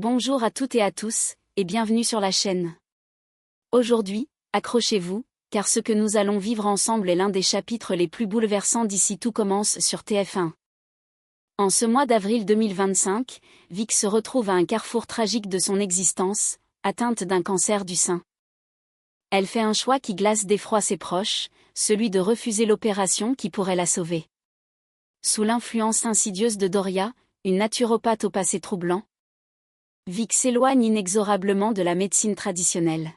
Bonjour à toutes et à tous, et bienvenue sur la chaîne. Aujourd'hui, accrochez-vous, car ce que nous allons vivre ensemble est l'un des chapitres les plus bouleversants d'Ici tout commence sur TF1. En ce mois d'avril 2025, Vic se retrouve à un carrefour tragique de son existence, atteinte d'un cancer du sein. Elle fait un choix qui glace d'effroi ses proches, celui de refuser l'opération qui pourrait la sauver. Sous l'influence insidieuse de Doria, une naturopathe au passé troublant, Vic s'éloigne inexorablement de la médecine traditionnelle.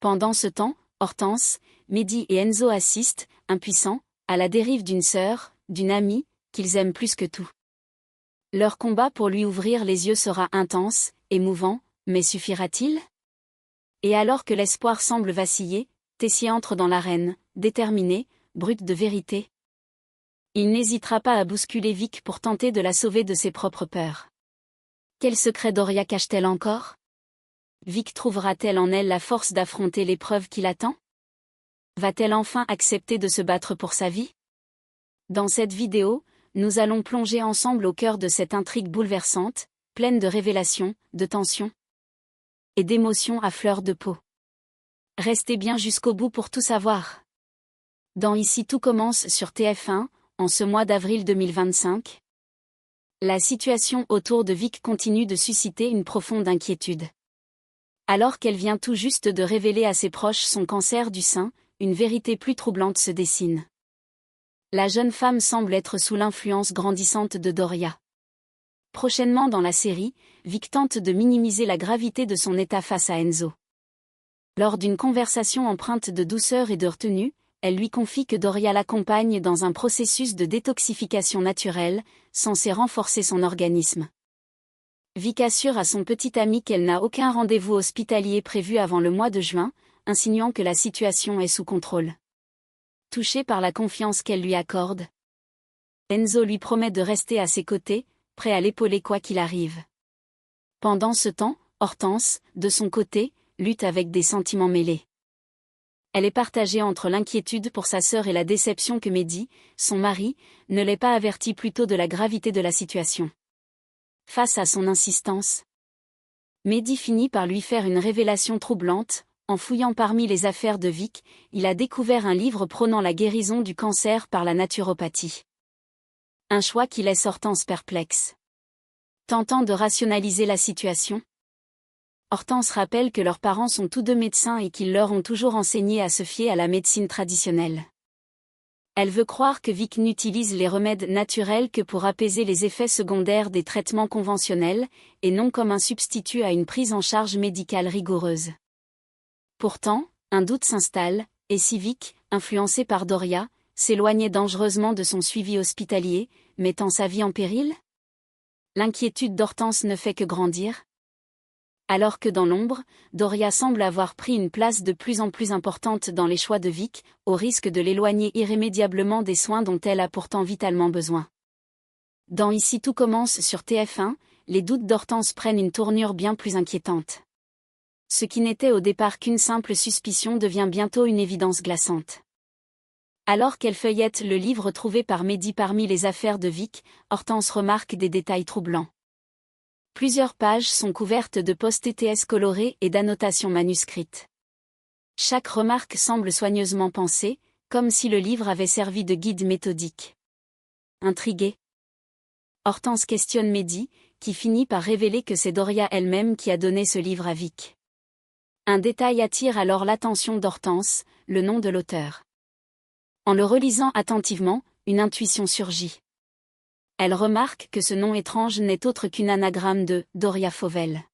Pendant ce temps, Hortense, Mehdi et Enzo assistent, impuissants, à la dérive d'une sœur, d'une amie, qu'ils aiment plus que tout. Leur combat pour lui ouvrir les yeux sera intense, émouvant, mais suffira-t-il? Et alors que l'espoir semble vaciller, Tessier entre dans l'arène, déterminé, brut de vérité. Il n'hésitera pas à bousculer Vic pour tenter de la sauver de ses propres peurs. Quel secret Doria cache-t-elle encore? Vic trouvera-t-elle en elle la force d'affronter l'épreuve qui l'attend? Va-t-elle enfin accepter de se battre pour sa vie? Dans cette vidéo, nous allons plonger ensemble au cœur de cette intrigue bouleversante, pleine de révélations, de tensions et d'émotions à fleur de peau. Restez bien jusqu'au bout pour tout savoir. Dans Ici tout commence sur TF1, en ce mois d'avril 2025. La situation autour de Vic continue de susciter une profonde inquiétude. Alors qu'elle vient tout juste de révéler à ses proches son cancer du sein, une vérité plus troublante se dessine. La jeune femme semble être sous l'influence grandissante de Doria. Prochainement dans la série, Vic tente de minimiser la gravité de son état face à Enzo. Lors d'une conversation empreinte de douceur et de retenue, elle lui confie que Doria l'accompagne dans un processus de détoxification naturelle, censé renforcer son organisme. Vic assure à son petit ami qu'elle n'a aucun rendez-vous hospitalier prévu avant le mois de juin, insinuant que la situation est sous contrôle. Touché par la confiance qu'elle lui accorde, Enzo lui promet de rester à ses côtés, prêt à l'épauler quoi qu'il arrive. Pendant ce temps, Hortense, de son côté, lutte avec des sentiments mêlés. Elle est partagée entre l'inquiétude pour sa sœur et la déception que Mehdi, son mari, ne l'ait pas averti plus tôt de la gravité de la situation. Face à son insistance, Mehdi finit par lui faire une révélation troublante. En fouillant parmi les affaires de Vic, il a découvert un livre prônant la guérison du cancer par la naturopathie. Un choix qui laisse Hortense perplexe. Tentant de rationaliser la situation, Hortense rappelle que leurs parents sont tous deux médecins et qu'ils leur ont toujours enseigné à se fier à la médecine traditionnelle. Elle veut croire que Vic n'utilise les remèdes naturels que pour apaiser les effets secondaires des traitements conventionnels, et non comme un substitut à une prise en charge médicale rigoureuse. Pourtant, un doute s'installe, et si Vic, influencé par Doria, s'éloignait dangereusement de son suivi hospitalier, mettant sa vie en péril? L'inquiétude d'Hortense ne fait que grandir. Alors que dans l'ombre, Doria semble avoir pris une place de plus en plus importante dans les choix de Vic, au risque de l'éloigner irrémédiablement des soins dont elle a pourtant vitalement besoin. Dans Ici tout commence sur TF1, les doutes d'Hortense prennent une tournure bien plus inquiétante. Ce qui n'était au départ qu'une simple suspicion devient bientôt une évidence glaçante. Alors qu'elle feuillette le livre trouvé par Mehdi parmi les affaires de Vic, Hortense remarque des détails troublants. Plusieurs pages sont couvertes de post-it colorés et d'annotations manuscrites. Chaque remarque semble soigneusement pensée, comme si le livre avait servi de guide méthodique. Intriguée, Hortense questionne Mehdi, qui finit par révéler que c'est Doria elle-même qui a donné ce livre à Vic. Un détail attire alors l'attention d'Hortense, le nom de l'auteur. En le relisant attentivement, une intuition surgit. Elle remarque que ce nom étrange n'est autre qu'une anagramme de « Doria Fauvel ».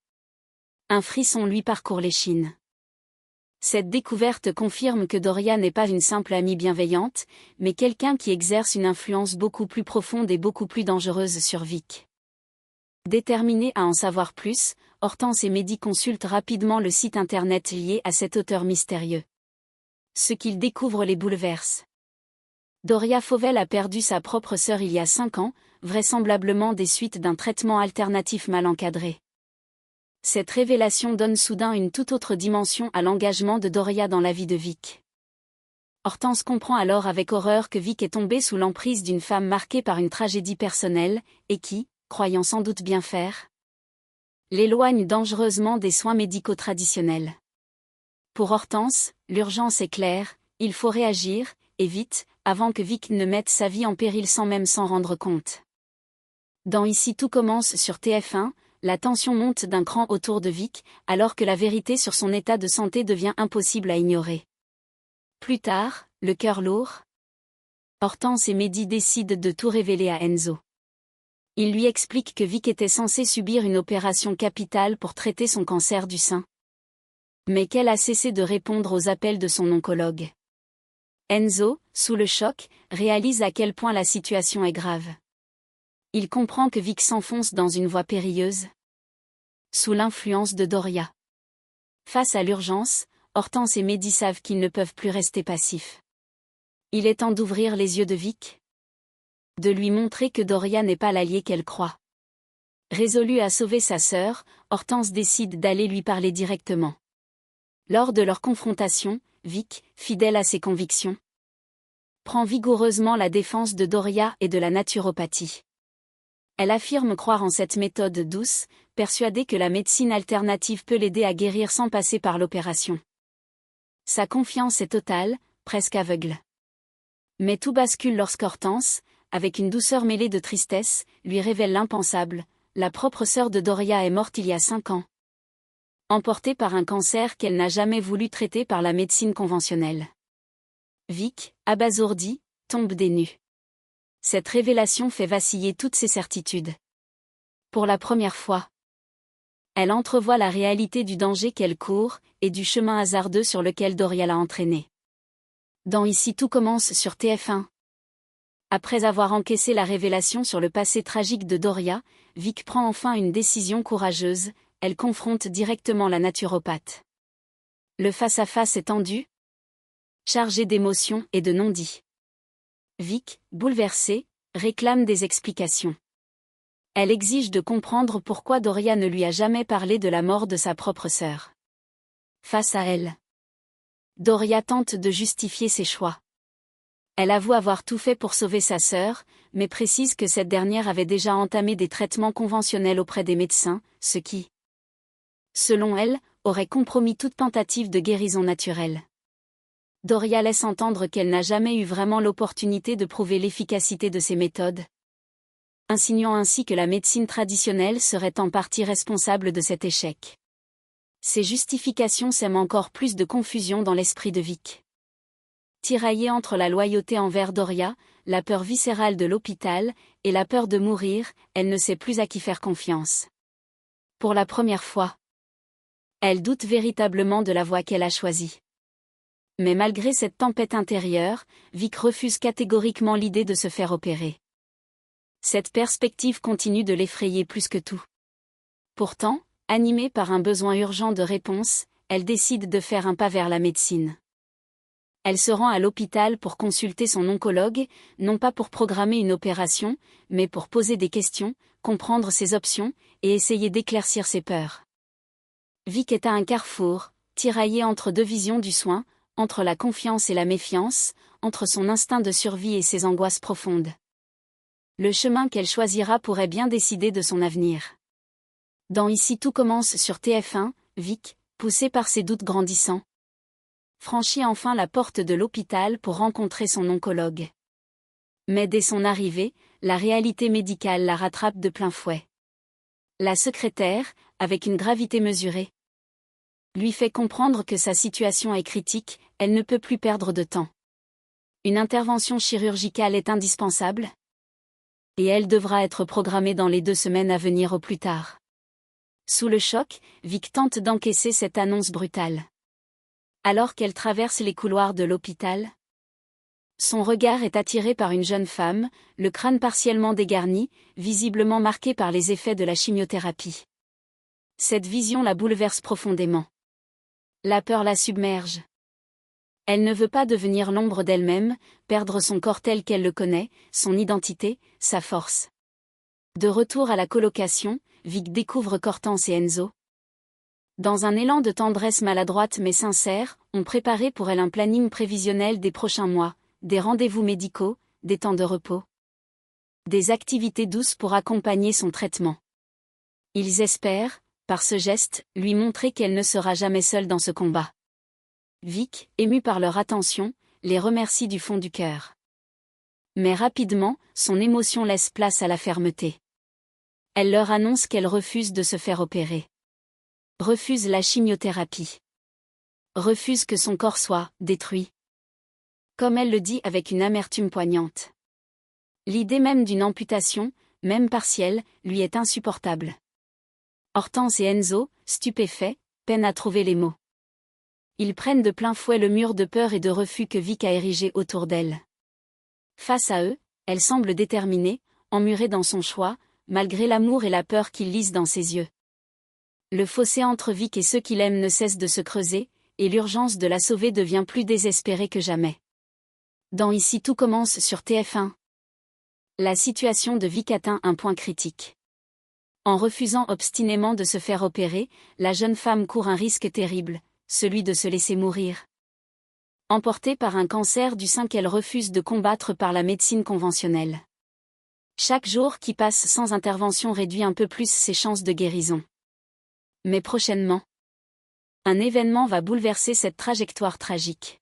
Un frisson lui parcourt l'échine. Cette découverte confirme que Doria n'est pas une simple amie bienveillante, mais quelqu'un qui exerce une influence beaucoup plus profonde et beaucoup plus dangereuse sur Vic. Déterminée à en savoir plus, Hortense et Mehdi consultent rapidement le site internet lié à cet auteur mystérieux. Ce qu'ils découvrent les bouleverse. Doria Fauvel a perdu sa propre sœur il y a 5 ans, vraisemblablement des suites d'un traitement alternatif mal encadré. Cette révélation donne soudain une toute autre dimension à l'engagement de Doria dans la vie de Vic. Hortense comprend alors avec horreur que Vic est tombé sous l'emprise d'une femme marquée par une tragédie personnelle, et qui, croyant sans doute bien faire, l'éloigne dangereusement des soins médicaux traditionnels. Pour Hortense, l'urgence est claire, il faut réagir, et vite, avant que Vic ne mette sa vie en péril sans même s'en rendre compte. Dans Ici tout commence sur TF1, la tension monte d'un cran autour de Vic, alors que la vérité sur son état de santé devient impossible à ignorer. Plus tard, le cœur lourd, Hortense et Mehdi décident de tout révéler à Enzo. Il lui explique que Vic était censé subir une opération capitale pour traiter son cancer du sein. Mais qu'elle a cessé de répondre aux appels de son oncologue. Enzo, sous le choc, réalise à quel point la situation est grave. Il comprend que Vic s'enfonce dans une voie périlleuse. Sous l'influence de Doria. Face à l'urgence, Hortense et Mehdi savent qu'ils ne peuvent plus rester passifs. Il est temps d'ouvrir les yeux de Vic. De lui montrer que Doria n'est pas l'allié qu'elle croit. Résolue à sauver sa sœur, Hortense décide d'aller lui parler directement. Lors de leur confrontation, Vic, fidèle à ses convictions, prend vigoureusement la défense de Doria et de la naturopathie. Elle affirme croire en cette méthode douce, persuadée que la médecine alternative peut l'aider à guérir sans passer par l'opération. Sa confiance est totale, presque aveugle. Mais tout bascule lorsqu'Hortense, avec une douceur mêlée de tristesse, lui révèle l'impensable, la propre sœur de Doria est morte il y a 5 ans. Emportée par un cancer qu'elle n'a jamais voulu traiter par la médecine conventionnelle. Vic, abasourdi, tombe des nues. Cette révélation fait vaciller toutes ses certitudes. Pour la première fois, elle entrevoit la réalité du danger qu'elle court, et du chemin hasardeux sur lequel Doria l'a entraînée. Dans Ici tout commence sur TF1. Après avoir encaissé la révélation sur le passé tragique de Doria, Vic prend enfin une décision courageuse, elle confronte directement la naturopathe. Le face-à-face est tendu, chargé d'émotions et de non-dits. Vic, bouleversée, réclame des explications. Elle exige de comprendre pourquoi Doria ne lui a jamais parlé de la mort de sa propre sœur. Face à elle, Doria tente de justifier ses choix. Elle avoue avoir tout fait pour sauver sa sœur, mais précise que cette dernière avait déjà entamé des traitements conventionnels auprès des médecins, ce qui, selon elle, aurait compromis toute tentative de guérison naturelle. Doria laisse entendre qu'elle n'a jamais eu vraiment l'opportunité de prouver l'efficacité de ces méthodes, insinuant ainsi que la médecine traditionnelle serait en partie responsable de cet échec. Ces justifications sèment encore plus de confusion dans l'esprit de Vic. Tiraillée entre la loyauté envers Doria, la peur viscérale de l'hôpital, et la peur de mourir, elle ne sait plus à qui faire confiance. Pour la première fois, elle doute véritablement de la voie qu'elle a choisie. Mais malgré cette tempête intérieure, Vic refuse catégoriquement l'idée de se faire opérer. Cette perspective continue de l'effrayer plus que tout. Pourtant, animée par un besoin urgent de réponse, elle décide de faire un pas vers la médecine. Elle se rend à l'hôpital pour consulter son oncologue, non pas pour programmer une opération, mais pour poser des questions, comprendre ses options, et essayer d'éclaircir ses peurs. Vic est à un carrefour, tiraillée entre deux visions du soin, entre la confiance et la méfiance, entre son instinct de survie et ses angoisses profondes. Le chemin qu'elle choisira pourrait bien décider de son avenir. Dans Ici tout commence sur TF1, Vic, poussée par ses doutes grandissants, franchit enfin la porte de l'hôpital pour rencontrer son oncologue. Mais dès son arrivée, la réalité médicale la rattrape de plein fouet. La secrétaire, avec une gravité mesurée, lui fait comprendre que sa situation est critique, elle ne peut plus perdre de temps. Une intervention chirurgicale est indispensable, et elle devra être programmée dans les 2 semaines à venir au plus tard. Sous le choc, Vic tente d'encaisser cette annonce brutale. Alors qu'elle traverse les couloirs de l'hôpital, son regard est attiré par une jeune femme, le crâne partiellement dégarni, visiblement marqué par les effets de la chimiothérapie. Cette vision la bouleverse profondément. La peur la submerge. Elle ne veut pas devenir l'ombre d'elle-même, perdre son corps tel qu'elle le connaît, son identité, sa force. De retour à la colocation, Vic découvre qu'Hortense et Enzo, dans un élan de tendresse maladroite mais sincère, ont préparé pour elle un planning prévisionnel des prochains mois, des rendez-vous médicaux, des temps de repos, des activités douces pour accompagner son traitement. Ils espèrent, par ce geste, lui montrer qu'elle ne sera jamais seule dans ce combat. Vic, ému par leur attention, les remercie du fond du cœur. Mais rapidement, son émotion laisse place à la fermeté. Elle leur annonce qu'elle refuse de se faire opérer. Refuse la chimiothérapie. Refuse que son corps soit détruit. Comme elle le dit avec une amertume poignante. L'idée même d'une amputation, même partielle, lui est insupportable. Hortense et Enzo, stupéfaits, peinent à trouver les mots. Ils prennent de plein fouet le mur de peur et de refus que Vic a érigé autour d'elle. Face à eux, elle semble déterminée, emmurée dans son choix, malgré l'amour et la peur qu'ils lisent dans ses yeux. Le fossé entre Vic et ceux qu'il aime ne cesse de se creuser, et l'urgence de la sauver devient plus désespérée que jamais. Dans Ici tout commence sur TF1. La situation de Vic atteint un point critique. En refusant obstinément de se faire opérer, la jeune femme court un risque terrible, celui de se laisser mourir. Emportée par un cancer du sein qu'elle refuse de combattre par la médecine conventionnelle. Chaque jour qui passe sans intervention réduit un peu plus ses chances de guérison. Mais prochainement, un événement va bouleverser cette trajectoire tragique.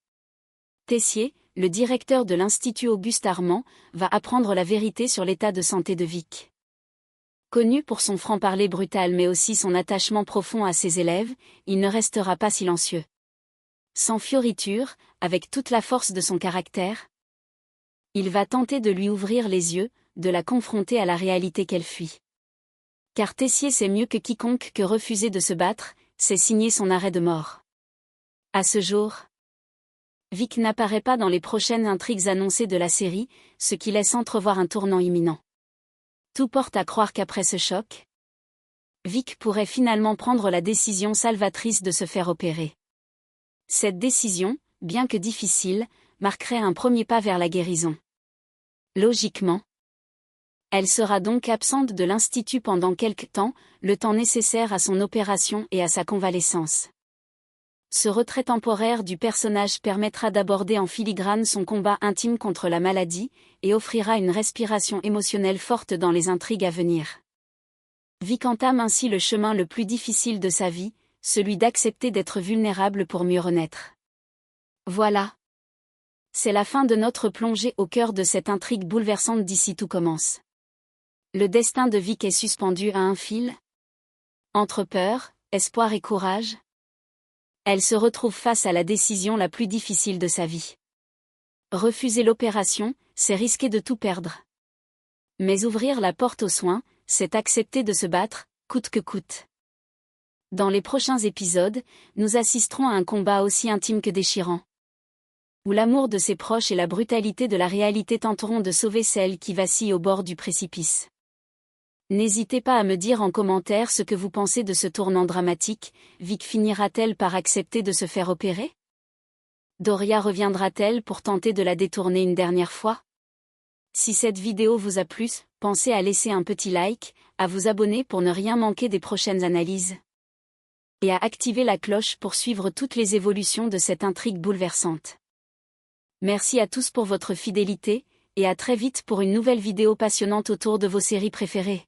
Tessier, le directeur de l'Institut Auguste Armand, va apprendre la vérité sur l'état de santé de Vic. Connu pour son franc-parler brutal mais aussi son attachement profond à ses élèves, il ne restera pas silencieux. Sans fioriture, avec toute la force de son caractère, il va tenter de lui ouvrir les yeux, de la confronter à la réalité qu'elle fuit. Car Tessier sait mieux que quiconque que refuser de se battre, c'est signer son arrêt de mort. À ce jour, Vic n'apparaît pas dans les prochaines intrigues annoncées de la série, ce qui laisse entrevoir un tournant imminent. Tout porte à croire qu'après ce choc, Vic pourrait finalement prendre la décision salvatrice de se faire opérer. Cette décision, bien que difficile, marquerait un premier pas vers la guérison. Logiquement, elle sera donc absente de l'Institut pendant quelque temps, le temps nécessaire à son opération et à sa convalescence. Ce retrait temporaire du personnage permettra d'aborder en filigrane son combat intime contre la maladie, et offrira une respiration émotionnelle forte dans les intrigues à venir. Vic entame ainsi le chemin le plus difficile de sa vie, celui d'accepter d'être vulnérable pour mieux renaître. Voilà. C'est la fin de notre plongée au cœur de cette intrigue bouleversante d'Ici tout commence. Le destin de Vic est suspendu à un fil. Entre peur, espoir et courage, elle se retrouve face à la décision la plus difficile de sa vie. Refuser l'opération, c'est risquer de tout perdre. Mais ouvrir la porte aux soins, c'est accepter de se battre, coûte que coûte. Dans les prochains épisodes, nous assisterons à un combat aussi intime que déchirant, où l'amour de ses proches et la brutalité de la réalité tenteront de sauver celle qui vacille au bord du précipice. N'hésitez pas à me dire en commentaire ce que vous pensez de ce tournant dramatique. Vic finira-t-elle par accepter de se faire opérer? Doria reviendra-t-elle pour tenter de la détourner une dernière fois? Si cette vidéo vous a plu, pensez à laisser un petit like, à vous abonner pour ne rien manquer des prochaines analyses, et à activer la cloche pour suivre toutes les évolutions de cette intrigue bouleversante. Merci à tous pour votre fidélité, et à très vite pour une nouvelle vidéo passionnante autour de vos séries préférées.